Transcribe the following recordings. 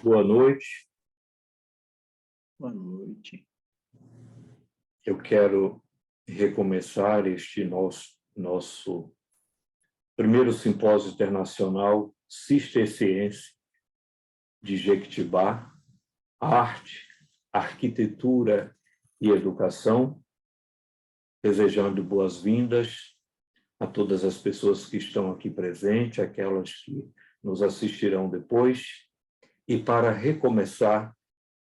Boa noite. Boa noite. Eu quero recomeçar este nosso primeiro simpósio internacional cisterciense de Jequitibá, arte, arquitetura e educação, desejando boas-vindas a todas as pessoas que estão aqui presentes, aquelas que nos assistirão depois, e para recomeçar,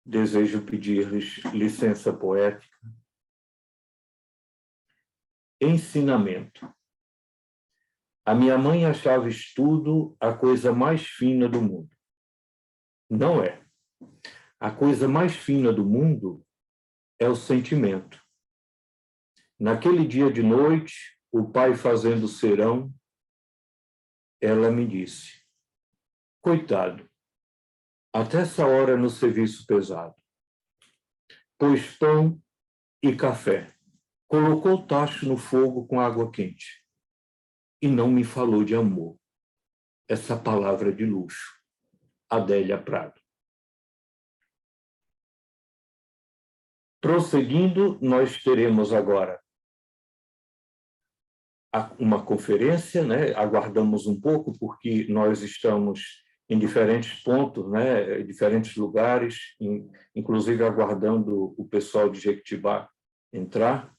desejo pedir-lhes licença poética. Ensinamento. A minha mãe achava estudo a coisa mais fina do mundo. Não é. A coisa mais fina do mundo é o sentimento. Naquele dia de noite, o pai fazendo serão, ela me disse: coitado, até essa hora no serviço pesado. Pôs pão e café, colocou o tacho no fogo com água quente e não me falou de amor. Essa palavra de luxo. Adélia Prado. Prosseguindo, nós teremos agora uma conferência, né? Aguardamos um pouco, porque nós estamos em diferentes pontos, né? Em diferentes lugares, inclusive aguardando o pessoal de Jequitibá entrar.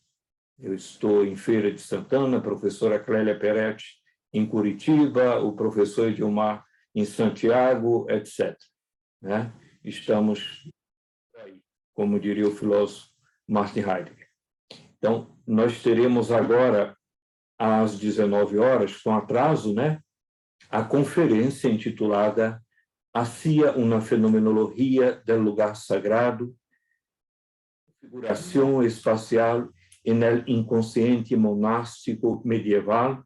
Eu estou em Feira de Santana, a professora Clélia Peretti em Curitiba, o professor Edilmar em Santiago, etc. Né? Estamos aí, como diria o filósofo Martin Heidegger. Então, nós teremos agora, às 19 horas, com atraso, né, a conferência intitulada Hacia una fenomenologia del lugar sagrado, configuração espacial en el inconsciente monástico medieval,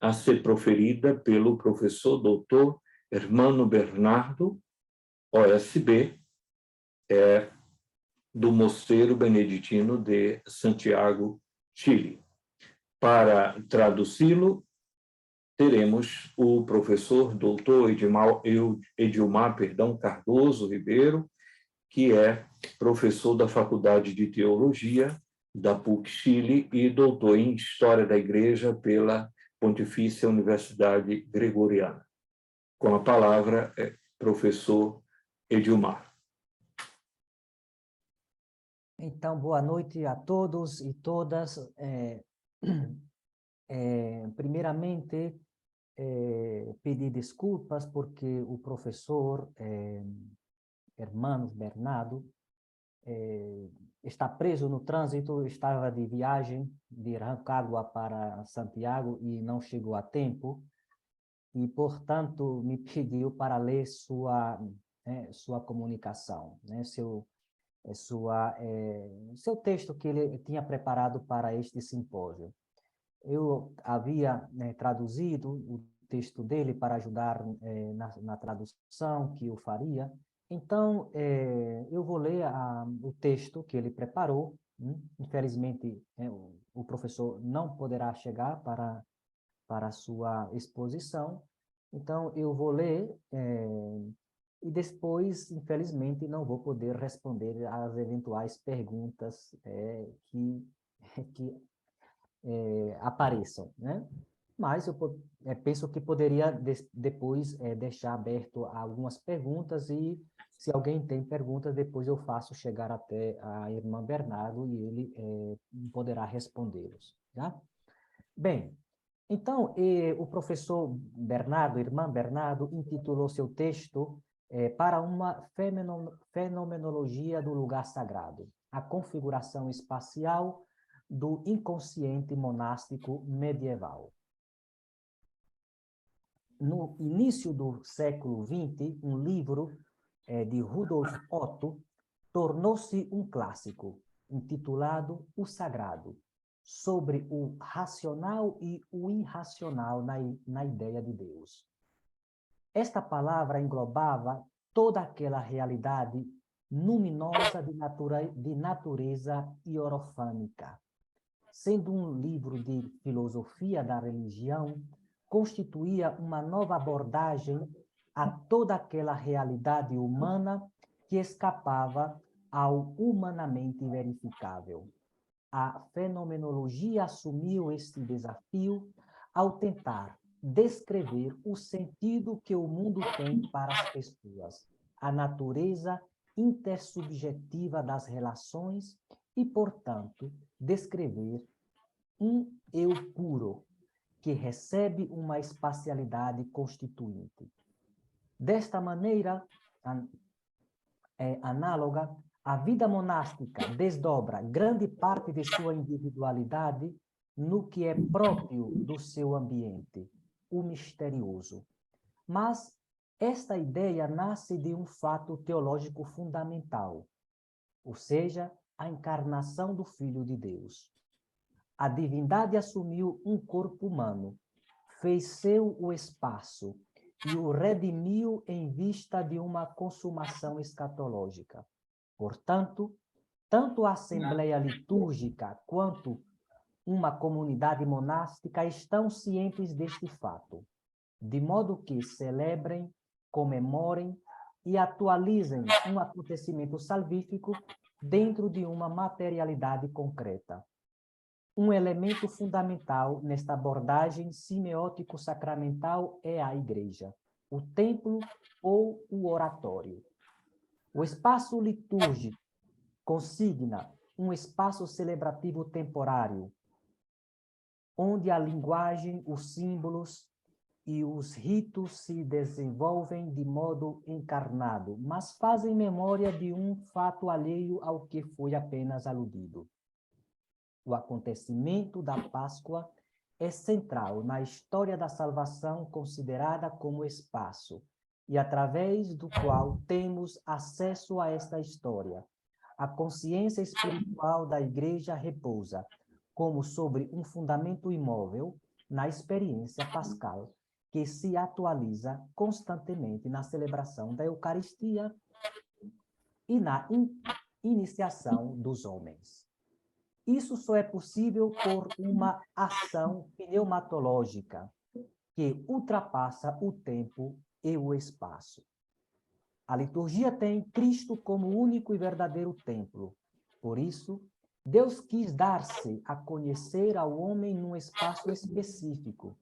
a ser proferida pelo professor doutor Hermano Bernardo, OSB, do Mosteiro Beneditino de Santiago, Chile. Para traduzi-lo, teremos o professor doutor Edilmar Cardoso Ribeiro, que é professor da Faculdade de Teologia da PUC-Chile e doutor em História da Igreja pela Pontifícia Universidade Gregoriana. Com a palavra, professor Edilmar. Então, boa noite a todos e todas. Primeiramente, pedir desculpas porque o professor Hermano Bernardo está preso no trânsito, estava de viagem de Rancagua para Santiago e não chegou a tempo, e, portanto, me pediu para ler sua comunicação, né, seu texto que ele tinha preparado para este simpósio. Eu havia traduzido o texto dele para ajudar na tradução que eu faria. Então, eu vou ler o texto que ele preparou. Infelizmente, o professor não poderá chegar para a sua exposição. Então, eu vou ler e depois, infelizmente, não vou poder responder às eventuais perguntas que apareçam, né? Mas eu penso que poderia depois deixar aberto algumas perguntas, e se alguém tem perguntas, depois eu faço chegar até a irmã Bernardo e ele poderá respondê-los, tá? Bem, então, o professor Bernardo, irmã Bernardo, intitulou seu texto para uma fenomenologia do lugar sagrado, a configuração espacial do inconsciente monástico medieval. No início do século XX, um livro de Rudolf Otto tornou-se um clássico, intitulado O Sagrado, sobre o racional e o irracional na ideia de Deus. Esta palavra englobava toda aquela realidade luminosa de natureza hierofânica. Sendo um livro de filosofia da religião, constituía uma nova abordagem a toda aquela realidade humana que escapava ao humanamente verificável. A fenomenologia assumiu este desafio ao tentar descrever o sentido que o mundo tem para as pessoas, a natureza intersubjetiva das relações e, portanto, descrever um eu puro, que recebe uma espacialidade constituinte. Desta maneira, análoga, a vida monástica desdobra grande parte de sua individualidade no que é próprio do seu ambiente, o misterioso. Mas esta ideia nasce de um fato teológico fundamental, ou seja, a encarnação do Filho de Deus. A divindade assumiu um corpo humano, fez seu o espaço e o redimiu em vista de uma consumação escatológica. Portanto, tanto a Assembleia Litúrgica quanto uma comunidade monástica estão cientes deste fato, de modo que celebrem, comemorem e atualizem um acontecimento salvífico dentro de uma materialidade concreta. Um elemento fundamental nesta abordagem semiótico-sacramental é a igreja, o templo ou o oratório. O espaço litúrgico consigna um espaço celebrativo temporário, onde a linguagem, os símbolos e os ritos se desenvolvem de modo encarnado, mas fazem memória de um fato alheio ao que foi apenas aludido. O acontecimento da Páscoa é central na história da salvação considerada como espaço, e através do qual temos acesso a esta história. A consciência espiritual da Igreja repousa, como sobre um fundamento imóvel, na experiência pascal, que se atualiza constantemente na celebração da Eucaristia e na iniciação dos homens. Isso só é possível por uma ação pneumatológica que ultrapassa o tempo e o espaço. A liturgia tem Cristo como único e verdadeiro templo. Por isso, Deus quis dar-se a conhecer ao homem num espaço específico,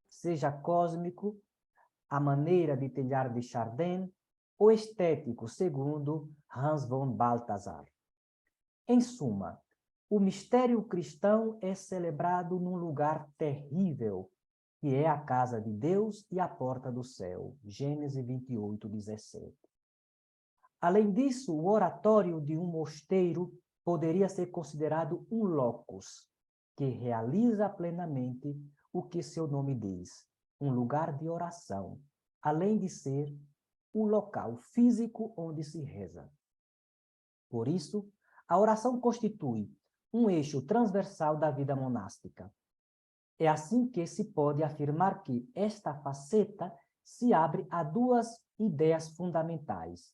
seja cósmico, à maneira de Teilhard de Chardin, ou estético, segundo Hans von Balthasar. Em suma, o mistério cristão é celebrado num lugar terrível, que é a casa de Deus e a porta do céu. Gênesis 28, 17. Além disso, o oratório de um mosteiro poderia ser considerado um locus, que realiza plenamente o que seu nome diz, um lugar de oração, além de ser o local físico onde se reza. Por isso, a oração constitui um eixo transversal da vida monástica. É assim que se pode afirmar que esta faceta se abre a duas ideias fundamentais.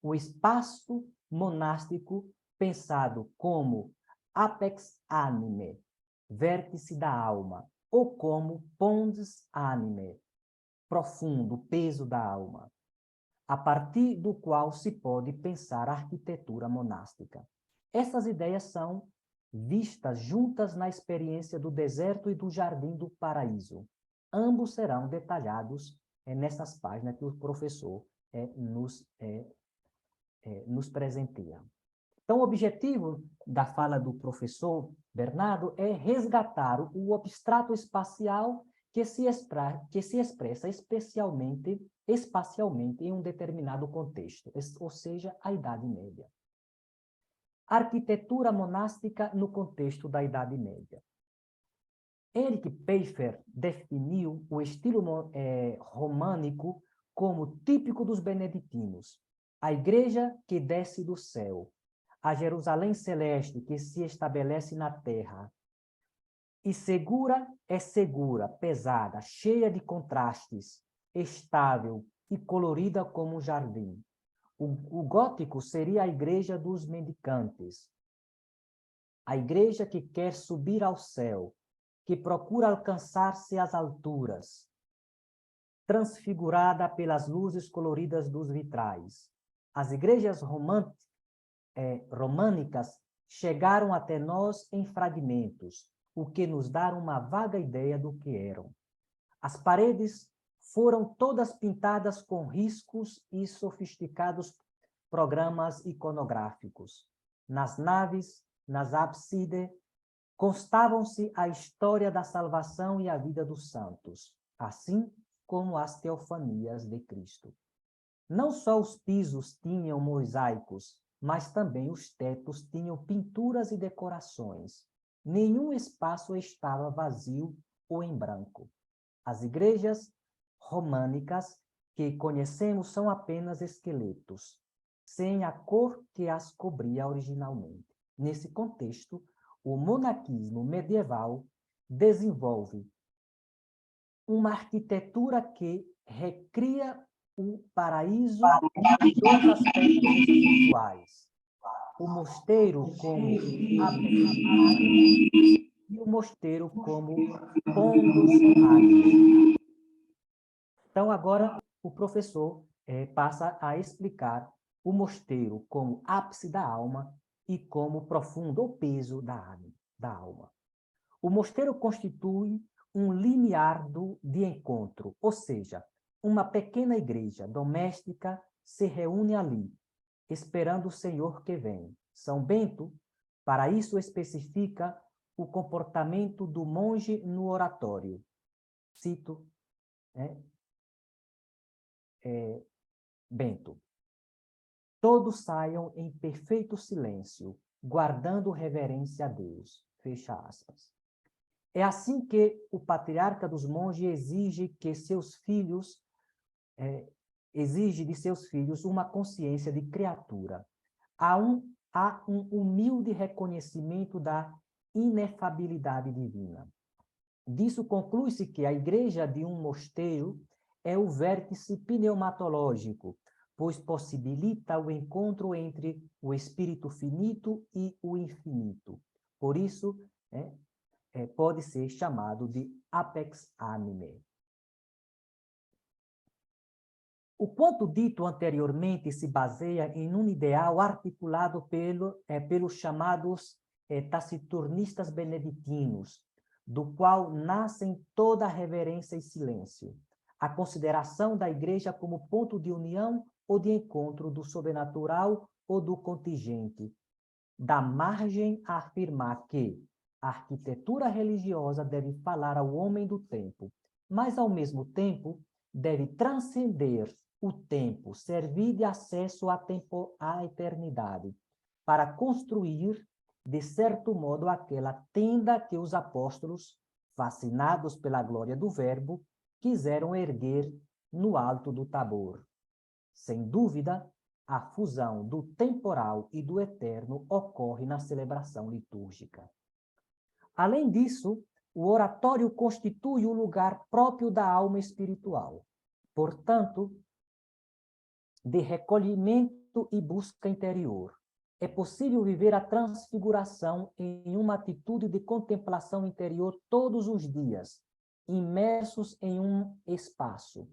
O espaço monástico pensado como apex anime, vértice da alma, ou como pons anime, profundo, peso da alma, a partir do qual se pode pensar a arquitetura monástica. Essas ideias são vistas juntas na experiência do deserto e do jardim do paraíso. Ambos serão detalhados nessas páginas que o professor nos presenteia. Então, o objetivo da fala do professor Bernardo é resgatar o abstrato espacial que se expressa espacialmente em um determinado contexto, ou seja, a Idade Média. Arquitetura monástica no contexto da Idade Média. Erich Pfeffer definiu o estilo românico como típico dos beneditinos, a igreja que desce do céu, a Jerusalém celeste que se estabelece na terra. E é segura, pesada, cheia de contrastes, estável e colorida como um jardim. O gótico seria a igreja dos mendicantes, a igreja que quer subir ao céu, que procura alcançar-se às alturas. transfigurada pelas luzes coloridas dos vitrais. As igrejas românicas chegaram até nós em fragmentos, o que nos dá uma vaga ideia do que eram. As paredes foram todas pintadas com riscos e sofisticados programas iconográficos. Nas naves, nas ábsides, constavam-se a história da salvação e a vida dos santos, assim como as teofanias de Cristo. Não só os pisos tinham mosaicos, mas também os tetos tinham pinturas e decorações. Nenhum espaço estava vazio ou em branco. As igrejas românicas que conhecemos são apenas esqueletos, sem a cor que as cobria originalmente. Nesse contexto, o monaquismo medieval desenvolve uma arquitetura que recria o paraíso em dois aspectos espirituais. O mosteiro como e o mosteiro como pondus anime. Então, agora, o professor passa a explicar o mosteiro como ápice da alma e como profundo o peso da alma. O mosteiro constitui um limiar de encontro, ou seja, uma pequena igreja doméstica se reúne ali, esperando o Senhor que vem. São Bento, para isso, especifica o comportamento do monge no oratório. Cito Bento. Todos saiam em perfeito silêncio, guardando reverência a Deus. Fecha aspas. É assim que o patriarca dos monges exige de seus filhos uma consciência de criatura. Há um humilde reconhecimento da inefabilidade divina. Disso conclui-se que a igreja de um mosteiro é o vértice pneumatológico, pois possibilita o encontro entre o espírito finito e o infinito. Por isso, pode ser chamado de apex anime. O quanto dito anteriormente se baseia em um ideal articulado pelos chamados taciturnistas beneditinos, do qual nascem toda a reverência e silêncio, a consideração da igreja como ponto de união ou de encontro do sobrenatural ou do contingente, dá margem a afirmar que a arquitetura religiosa deve falar ao homem do tempo, mas, ao mesmo tempo, deve transcender o tempo, servir de acesso à eternidade, para construir, de certo modo, aquela tenda que os apóstolos, fascinados pela glória do Verbo, quiseram erguer no alto do Tabor. Sem dúvida, a fusão do temporal e do eterno ocorre na celebração litúrgica. Além disso, o oratório constitui o lugar próprio da alma espiritual. Portanto, de recolhimento e busca interior. É possível viver a transfiguração em uma atitude de contemplação interior todos os dias, imersos em um espaço.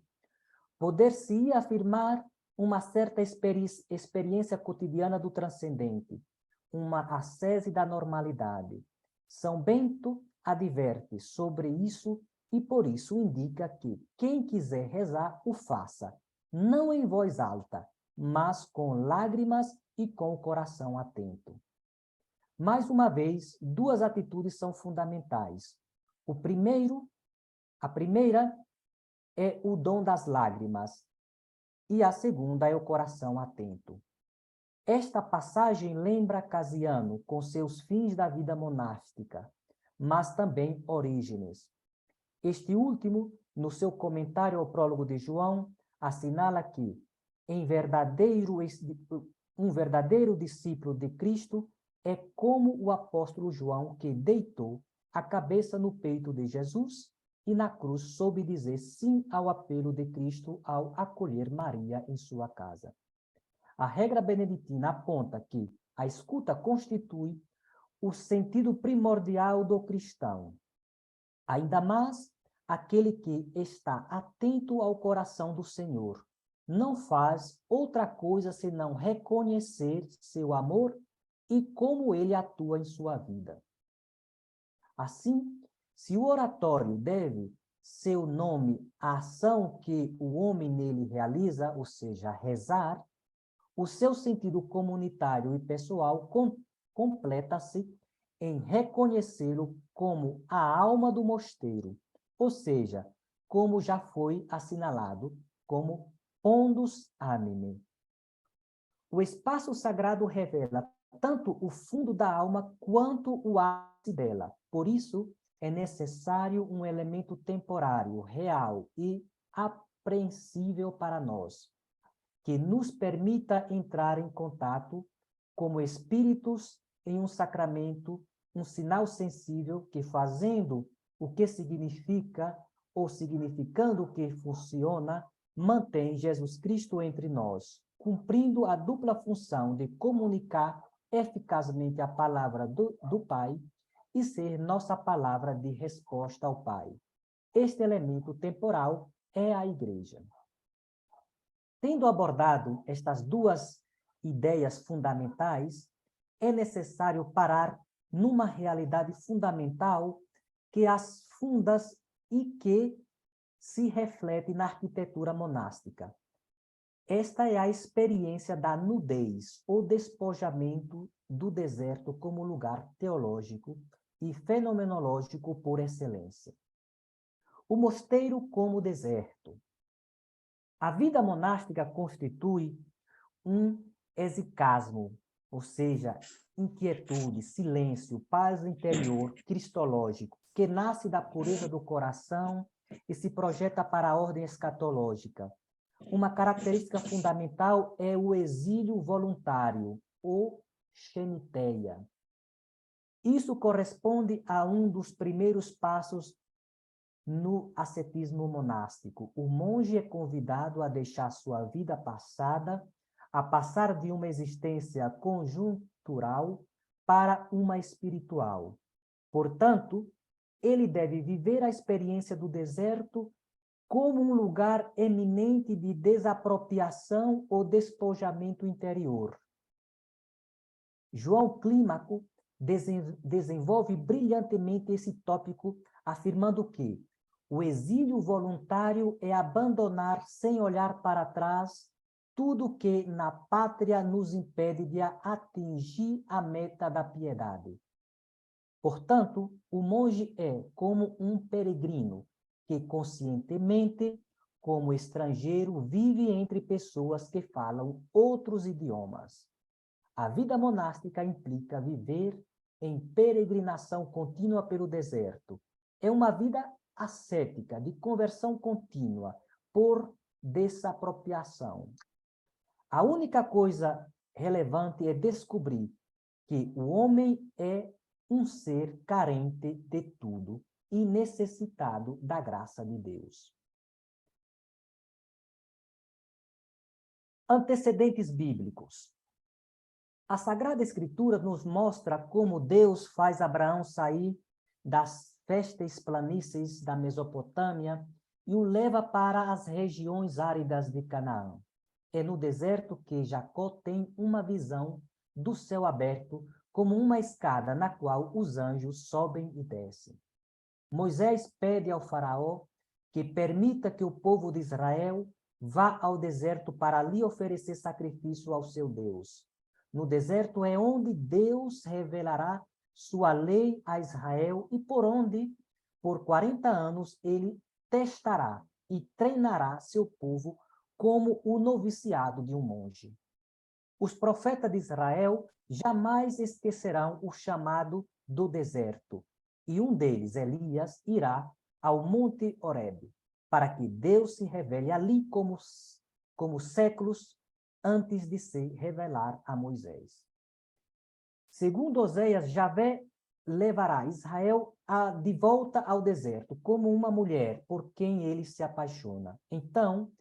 Poder-se-ia afirmar uma certa experiência cotidiana do transcendente, uma ascese da normalidade. São Bento adverte sobre isso e, por isso, indica que quem quiser rezar, o faça, não em voz alta, mas com lágrimas e com o coração atento. Mais uma vez, duas atitudes são fundamentais. A primeira é o dom das lágrimas, e a segunda é o coração atento. Esta passagem lembra Casiano com seus fins da vida monástica, mas também Orígenes. Este último, no seu comentário ao prólogo de João, assinala que um verdadeiro discípulo de Cristo é como o apóstolo João, que deitou a cabeça no peito de Jesus e na cruz soube dizer sim ao apelo de Cristo ao acolher Maria em sua casa. A regra beneditina aponta que a escuta constitui o sentido primordial do cristão. Ainda mais aquele que está atento ao coração do Senhor não faz outra coisa senão reconhecer seu amor e como ele atua em sua vida. Assim, se o oratório deve seu nome à ação que o homem nele realiza, ou seja, rezar, o seu sentido comunitário e pessoal completa-se em reconhecê-lo como a alma do mosteiro, ou seja, como já foi assinalado, como pondus anime. O espaço sagrado revela tanto o fundo da alma quanto o ápice dela. Por isso, é necessário um elemento temporário, real e apreensível para nós, que nos permita entrar em contato como espíritos em um sacramento, um sinal sensível que, fazendo o que significa ou significando o que funciona, mantém Jesus Cristo entre nós, cumprindo a dupla função de comunicar eficazmente a palavra do Pai e ser nossa palavra de resposta ao Pai. Este elemento temporal é a Igreja. Tendo abordado estas duas ideias fundamentais, é necessário parar numa realidade fundamental que as fundas e que se reflete na arquitetura monástica. Esta é a experiência da nudez ou despojamento do deserto como lugar teológico e fenomenológico por excelência. O mosteiro como deserto. A vida monástica constitui um exicasmo, ou seja, inquietude, silêncio, paz interior cristológico, que nasce da pureza do coração e se projeta para a ordem escatológica. Uma característica fundamental é o exílio voluntário, ou xeniteia. Isso corresponde a um dos primeiros passos no ascetismo monástico. O monge é convidado a deixar sua vida passada, a passar de uma existência conjuntural para uma espiritual. Portanto, ele deve viver a experiência do deserto como um lugar eminente de desapropriação ou despojamento interior. João Clímaco desenvolve brilhantemente esse tópico, afirmando que o exílio voluntário é abandonar sem olhar para trás tudo que na pátria nos impede de atingir a meta da piedade. Portanto, o monge é como um peregrino que conscientemente, como estrangeiro, vive entre pessoas que falam outros idiomas. A vida monástica implica viver em peregrinação contínua pelo deserto. É uma vida ascética, de conversão contínua, por desapropriação. A única coisa relevante é descobrir que o homem é um ser carente de tudo e necessitado da graça de Deus. Antecedentes bíblicos. A Sagrada Escritura nos mostra como Deus faz Abraão sair das férteis planícies da Mesopotâmia e o leva para as regiões áridas de Canaã. É no deserto que Jacó tem uma visão do céu aberto como uma escada na qual os anjos sobem e descem. Moisés pede ao faraó que permita que o povo de Israel vá ao deserto para ali oferecer sacrifício ao seu Deus. No deserto é onde Deus revelará sua lei a Israel e por onde, por 40 anos, ele testará e treinará seu povo como o noviciado de um monge. Os profetas de Israel jamais esquecerão o chamado do deserto, e um deles, Elias, irá ao Monte Horebe, para que Deus se revele ali como séculos antes de se revelar a Moisés. Segundo Oséias, Javé levará Israel de volta ao deserto, como uma mulher por quem ele se apaixona. Então,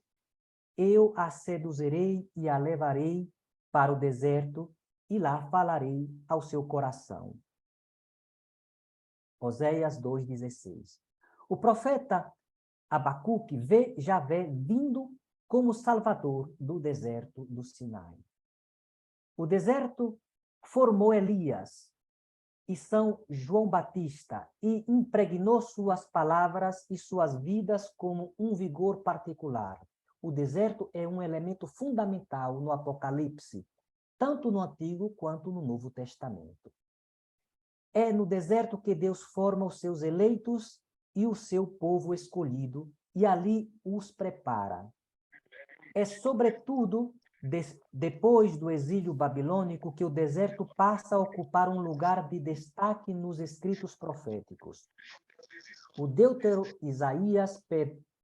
eu a seduzirei e a levarei para o deserto, e lá falarei ao seu coração. Oséias 2,16. O profeta Abacuque vê Javé vindo como salvador do deserto do Sinai. O deserto formou Elias e São João Batista e impregnou suas palavras e suas vidas como um vigor particular. O deserto é um elemento fundamental no Apocalipse, tanto no Antigo quanto no Novo Testamento. É no deserto que Deus forma os seus eleitos e o seu povo escolhido, e ali os prepara. É, sobretudo, depois do exílio babilônico, que o deserto passa a ocupar um lugar de destaque nos escritos proféticos. O deutero Isaías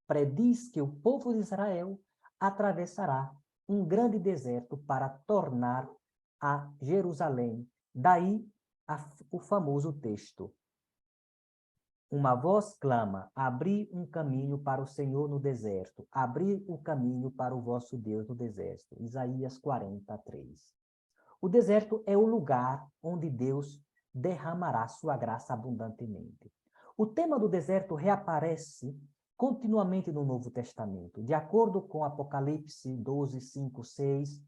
prediz que o povo de Israel atravessará um grande deserto para tornar a Jerusalém. Daí o famoso texto. Uma voz clama, abri um caminho para o Senhor no deserto, abri o caminho para o vosso Deus no deserto. Isaías 43. O deserto é o lugar onde Deus derramará sua graça abundantemente. O tema do deserto reaparece continuamente no Novo Testamento. De acordo com Apocalipse 12, 5, 6,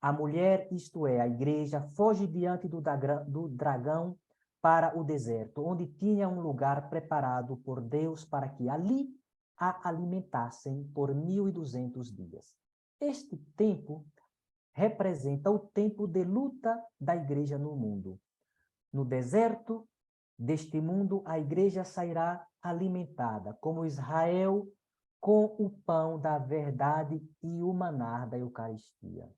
a mulher, isto é, a igreja, foge diante do dragão para o deserto, onde tinha um lugar preparado por Deus para que ali a alimentassem por 1.200 dias. Este tempo representa o tempo de luta da igreja no mundo. No deserto deste mundo, a igreja sairá alimentada, como Israel, com o pão da verdade e o maná da Eucaristia.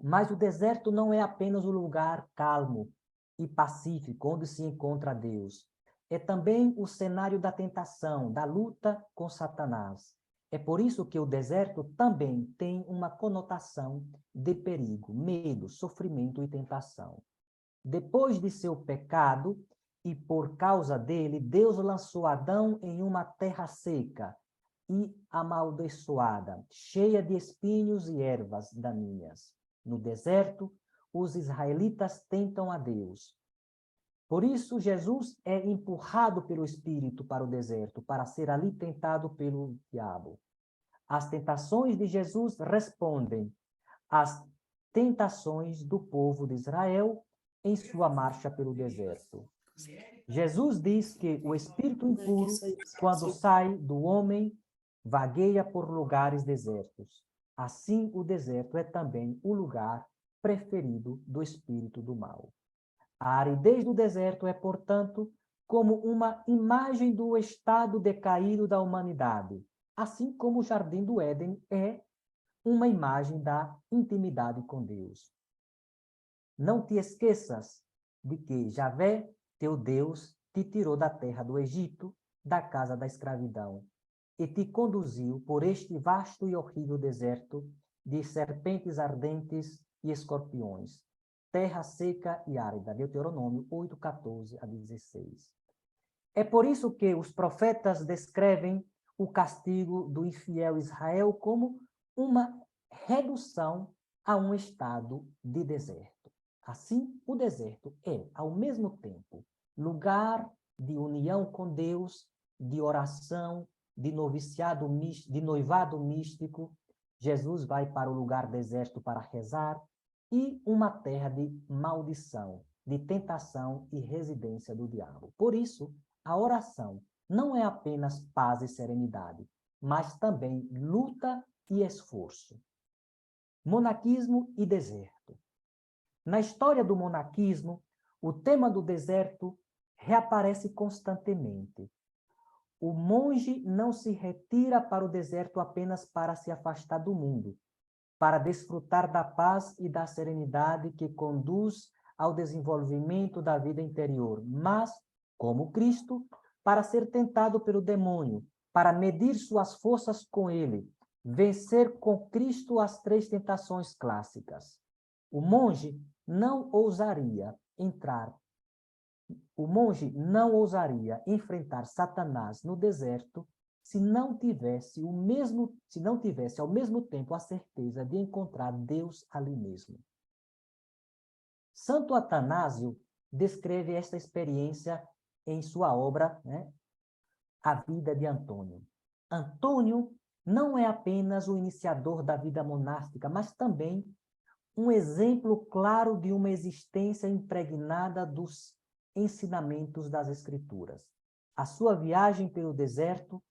Mas o deserto não é apenas o lugar calmo e pacífico onde se encontra Deus. É também o cenário da tentação, da luta com Satanás. É por isso que o deserto também tem uma conotação de perigo, medo, sofrimento e tentação. Depois de seu pecado, e por causa dele, Deus lançou Adão em uma terra seca e amaldiçoada, cheia de espinhos e ervas daninhas. No deserto, os israelitas tentam a Deus. Por isso, Jesus é empurrado pelo Espírito para o deserto, para ser ali tentado pelo diabo. As tentações de Jesus respondem às tentações do povo de Israel em sua marcha pelo deserto. Jesus diz que o espírito impuro, quando sai do homem, vagueia por lugares desertos. Assim, o deserto é também o lugar preferido do espírito do mal. A aridez do deserto é, portanto, como uma imagem do estado decaído da humanidade, assim como o Jardim do Éden é uma imagem da intimidade com Deus. Não te esqueças de que Javé, teu Deus, te tirou da terra do Egito, da casa da escravidão, e te conduziu por este vasto e horrível deserto de serpentes ardentes e escorpiões, terra seca e árida. Deuteronômio 8, 14 a 16. É por isso que os profetas descrevem o castigo do infiel Israel como uma redução a um estado de deserto. Assim, o deserto é, ao mesmo tempo, lugar de união com Deus, de oração, de noviciado, de noivado místico. Jesus vai para o lugar deserto para rezar, e uma terra de maldição, de tentação e residência do diabo. Por isso, a oração não é apenas paz e serenidade, mas também luta e esforço. Monaquismo e deserto. Na história do monaquismo, o tema do deserto reaparece constantemente. O monge não se retira para o deserto apenas para se afastar do mundo, para desfrutar da paz e da serenidade que conduz ao desenvolvimento da vida interior, mas, como Cristo, para ser tentado pelo demônio, para medir suas forças com ele, vencer com Cristo as 3 tentações clássicas. O monge não ousaria enfrentar Satanás no deserto se não tivesse ao mesmo tempo a certeza de encontrar Deus ali mesmo. Santo Atanásio descreve esta experiência em sua obra, a vida de Antônio. Antônio não é apenas o iniciador da vida monástica, mas também um exemplo claro de uma existência impregnada dos ensinamentos das Escrituras. A sua viagem pelo deserto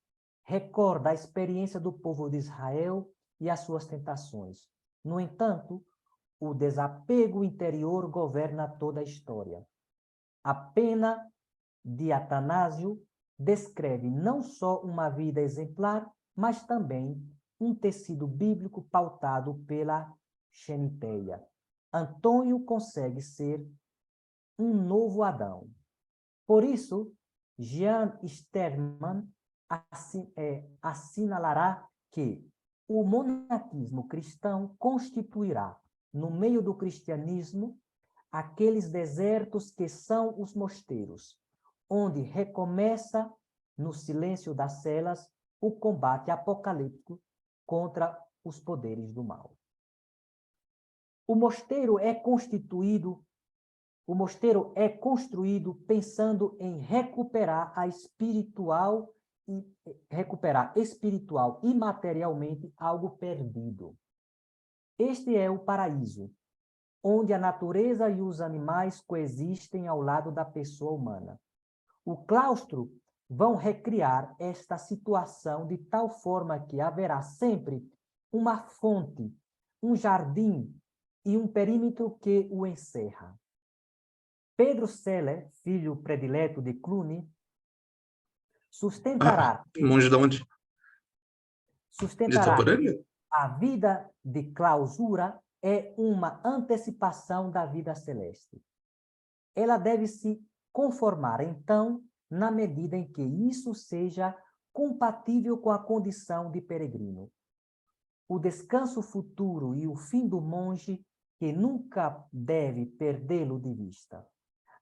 recorda a experiência do povo de Israel e as suas tentações. No entanto, o desapego interior governa toda a história. A pena de Atanásio descreve não só uma vida exemplar, mas também um tecido bíblico pautado pela Xeniteia. Antônio consegue ser um novo Adão. Por isso, Jean Sterman assinalará que o monaquismo cristão constituirá, no meio do cristianismo, aqueles desertos que são os mosteiros, onde recomeça, no silêncio das celas, o combate apocalíptico contra os poderes do mal. O mosteiro é construído pensando em recuperar espiritual e materialmente algo perdido. Este é o paraíso, onde a natureza e os animais coexistem ao lado da pessoa humana. O claustro vão recriar esta situação de tal forma que haverá sempre uma fonte, um jardim e um perímetro que o encerra. Pedro Seller, filho predileto de Cluny, sustentará Monge de onde? De Itaporanga? a vida de clausura é uma antecipação da vida celeste. Ela deve se conformar, então, na medida em que isso seja compatível com a condição de peregrino. O descanso futuro e o fim do monge, que nunca deve perdê-lo de vista.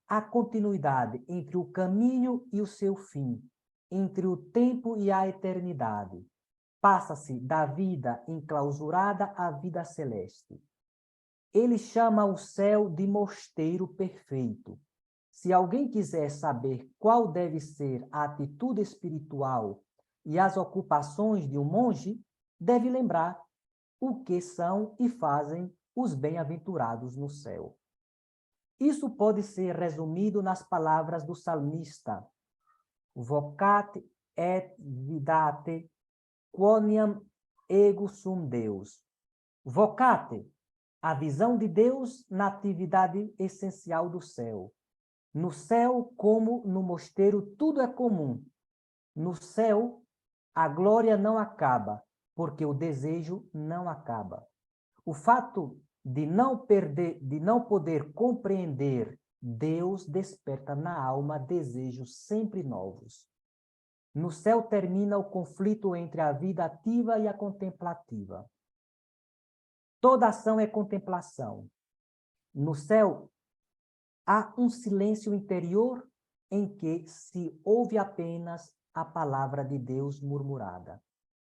A continuidade entre o caminho e o seu fim, entre o tempo e a eternidade. Passa-se da vida enclausurada à vida celeste. Ele chama o céu de mosteiro perfeito. Se alguém quiser saber qual deve ser a atitude espiritual e as ocupações de um monge, deve lembrar o que são e fazem os bem-aventurados no céu. Isso pode ser resumido nas palavras do salmista: Vocate et vidate quoniam ego sum Deus. Vocate, a visão de Deus na atividade essencial do céu. No céu, como no mosteiro, tudo é comum. No céu, a glória não acaba, porque o desejo não acaba. O fato de não poder compreender Deus desperta na alma desejos sempre novos. No céu termina o conflito entre a vida ativa e a contemplativa. Toda ação é contemplação. No céu, há um silêncio interior em que se ouve apenas a palavra de Deus murmurada.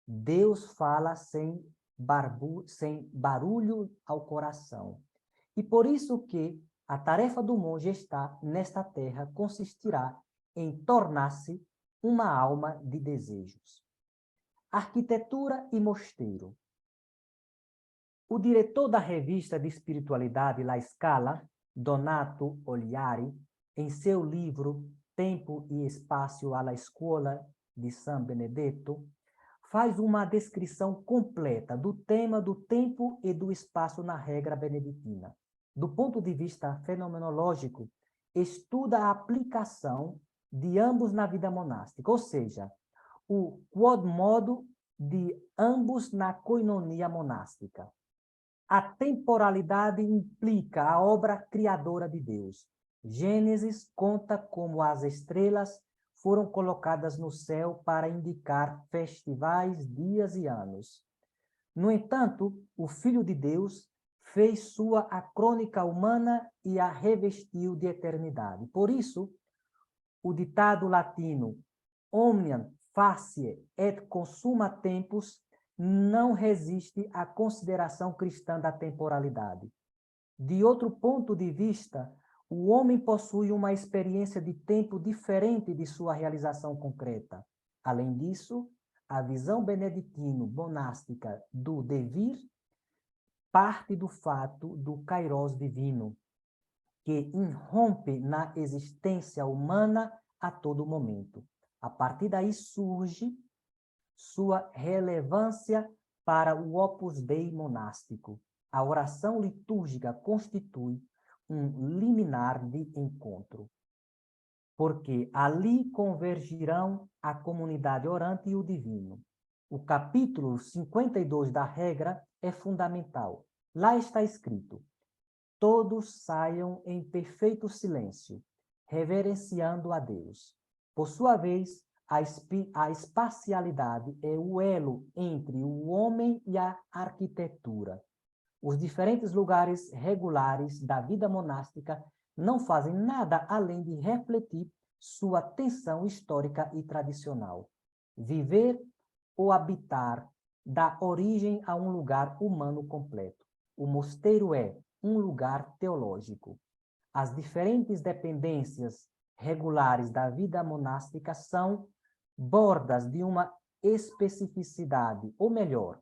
Deus fala sem barulho ao coração. E por isso que a tarefa do monge nesta terra consistirá em tornar-se uma alma de desejos. Arquitetura e mosteiro. O diretor da revista de espiritualidade La Scala, Donato Oliari, em seu livro Tempo e Espaço alla Scuola di San Benedetto, faz uma descrição completa do tema do tempo e do espaço na regra beneditina. Do ponto de vista fenomenológico, estuda a aplicação de ambos na vida monástica, ou seja, o quod modo de ambos na koinonia monástica. A temporalidade implica a obra criadora de Deus. Gênesis conta como as estrelas foram colocadas no céu para indicar festivais, dias e anos. No entanto, o Filho de Deus fez sua a crônica humana e a revestiu de eternidade. Por isso, o ditado latino omnium facie et consuma tempus não resiste à consideração cristã da temporalidade. De outro ponto de vista, o homem possui uma experiência de tempo diferente de sua realização concreta. Além disso, a visão beneditino-monástica do devir parte do fato do kairos divino, que irrompe na existência humana a todo momento. A partir daí surge sua relevância para o Opus Dei monástico. A oração litúrgica constitui um liminar de encontro, porque ali convergirão a comunidade orante e o divino. O capítulo 52 da regra é fundamental. Lá está escrito: todos saiam em perfeito silêncio, reverenciando a Deus. Por sua vez, a espacialidade é o elo entre o homem e a arquitetura. Os diferentes lugares regulares da vida monástica não fazem nada além de refletir sua tensão histórica e tradicional. Viver ou habitar dá origem a um lugar humano completo. O mosteiro é um lugar teológico. As diferentes dependências regulares da vida monástica são bordas de uma especificidade, ou melhor,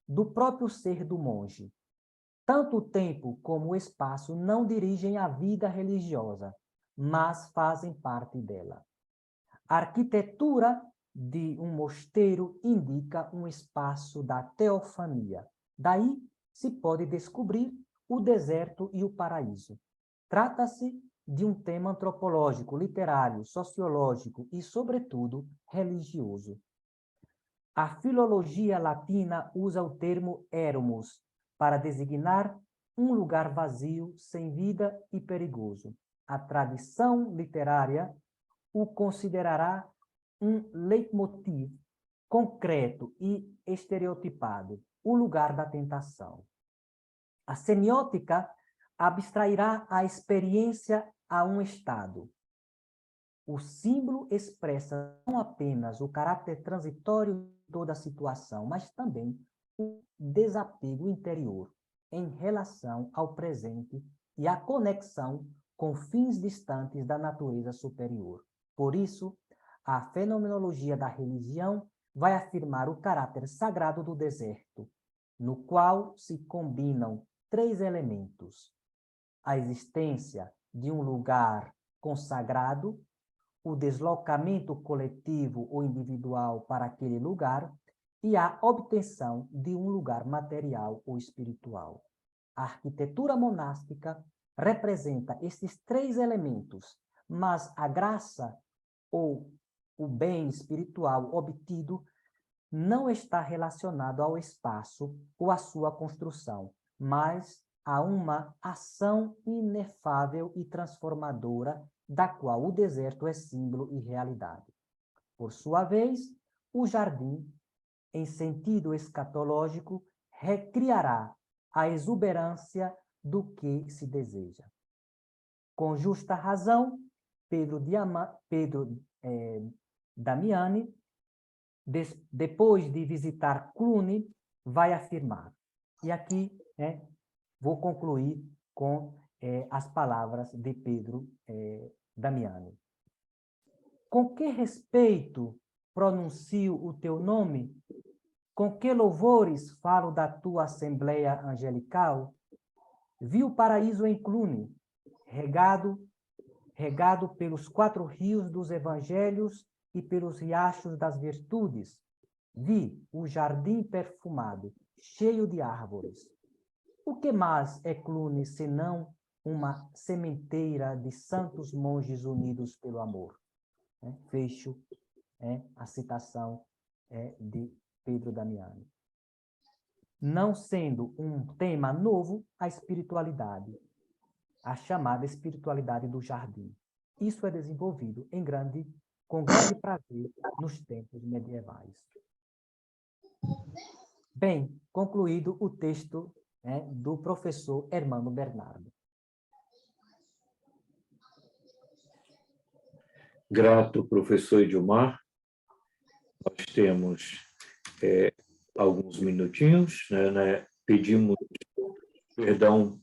do próprio ser do monge. Tanto o tempo como o espaço não dirigem a vida religiosa, mas fazem parte dela. A arquitetura de um mosteiro indica um espaço da teofania. Daí se pode descobrir o deserto e o paraíso. Trata-se de um tema antropológico, literário, sociológico e, sobretudo, religioso. A filologia latina usa o termo ermos para designar um lugar vazio, sem vida e perigoso. A tradição literária o considerará um leitmotiv concreto e estereotipado, o lugar da tentação. A semiótica abstrairá a experiência a um estado. O símbolo expressa não apenas o caráter transitório de toda a situação, mas também o desapego interior em relação ao presente e a conexão com fins distantes da natureza superior. Por isso, a fenomenologia da religião vai afirmar o caráter sagrado do deserto, no qual se combinam 3 elementos: a existência de um lugar consagrado, o deslocamento coletivo ou individual para aquele lugar e a obtenção de um lugar material ou espiritual. A arquitetura monástica representa esses 3 elementos, mas a graça ou o bem espiritual obtido não está relacionado ao espaço ou à sua construção, mas a uma ação inefável e transformadora da qual o deserto é símbolo e realidade. Por sua vez, o jardim, em sentido escatológico, recriará a exuberância do que se deseja. Com justa razão, Pedro Damiani, depois de visitar Cluny, vai afirmar, e aqui vou concluir com as palavras de Pedro Damiani. Com que respeito pronuncio o teu nome? Com que louvores falo da tua assembleia angelical? Vi o paraíso em Cluny, regado pelos 4 rios dos evangelhos e pelos riachos das virtudes. Vi o jardim perfumado, cheio de árvores. O que mais é Cluny senão uma sementeira de santos monges unidos pelo amor? Fecho a citação de Pedro Damiani. Não sendo um tema novo, a espiritualidade, a chamada espiritualidade do jardim. Isso é desenvolvido com grande prazer nos tempos medievais. Bem, concluído o texto do professor Hermano Bernardo. Grato, professor Edilmar. Nós temos alguns minutinhos, pedimos perdão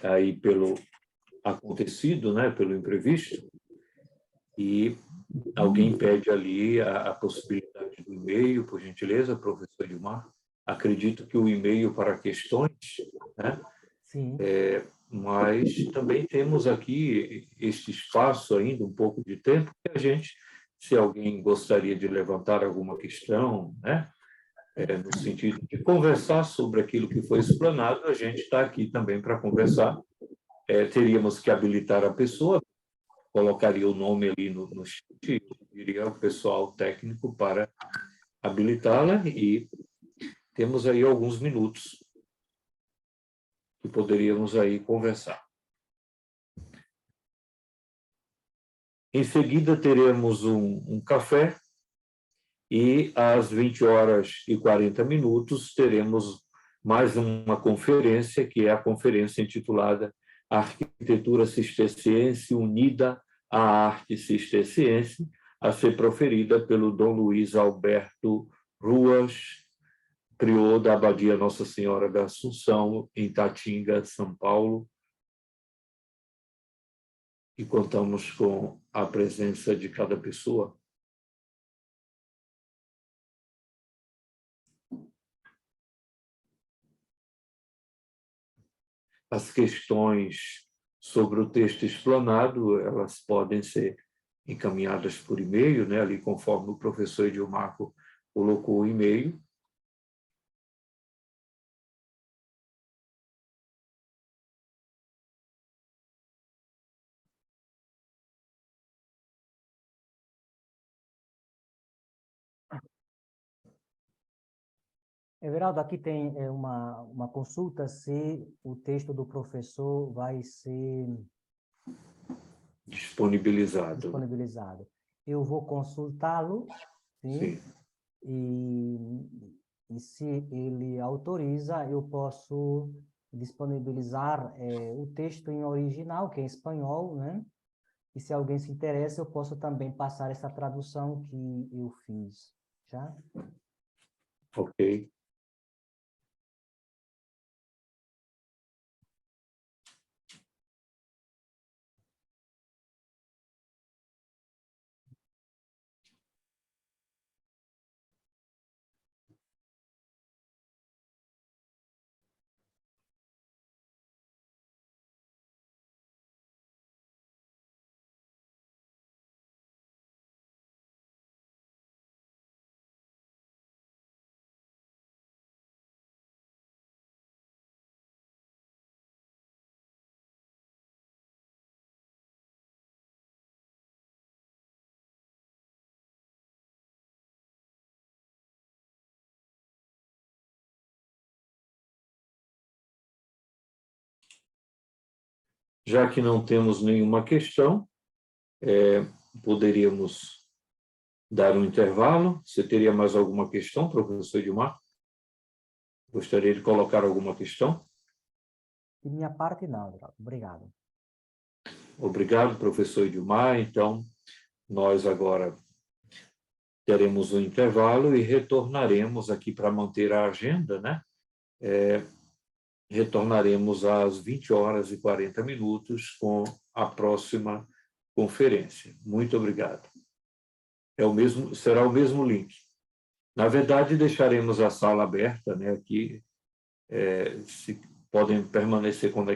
aí pelo acontecido, pelo imprevisto, E alguém pede ali a possibilidade do e-mail, por gentileza, professor Edmar? Acredito que o e-mail para questões, né? Sim. Mas também temos aqui este espaço ainda, um pouco de tempo, que a gente, se alguém gostaria de levantar alguma questão, né? No sentido de conversar sobre aquilo que foi explanado, a gente está aqui também para conversar. Teríamos que habilitar a pessoa, colocaria o nome ali no chat e diria ao pessoal técnico para habilitá-la, e temos aí alguns minutos que poderíamos aí conversar. Em seguida, teremos um café e às 20h40 teremos mais uma conferência, que é a conferência intitulada Arquitetura Cisterciense Unida à Arte Cisterciense, a ser proferida pelo Dom Luiz Alberto Ruas, prior da Abadia Nossa Senhora da Assunção, em Tatinga, São Paulo. E contamos com a presença de cada pessoa. As questões sobre o texto explanado, elas podem ser encaminhadas por e-mail, né? Ali conforme o professor Edilmarco colocou o e-mail. Everaldo, aqui tem uma consulta se o texto do professor vai ser disponibilizado. Eu vou consultá-lo, sim. E se ele autoriza, eu posso disponibilizar o texto em original, que é em espanhol, né? E se alguém se interessa, eu posso também passar essa tradução que eu fiz, já? Ok. Já que não temos nenhuma questão, poderíamos dar um intervalo. Você teria mais alguma questão, professor Edmar? Gostaria de colocar alguma questão? De minha parte, não, Everaldo. Obrigado. Obrigado, professor Edmar. Então, nós agora teremos um intervalo e retornaremos aqui para manter a agenda, né? Retornaremos às 20h40 com a próxima conferência. Muito obrigado. Será o mesmo link. Na verdade, deixaremos a sala aberta, né? Aqui, se podem permanecer conectados.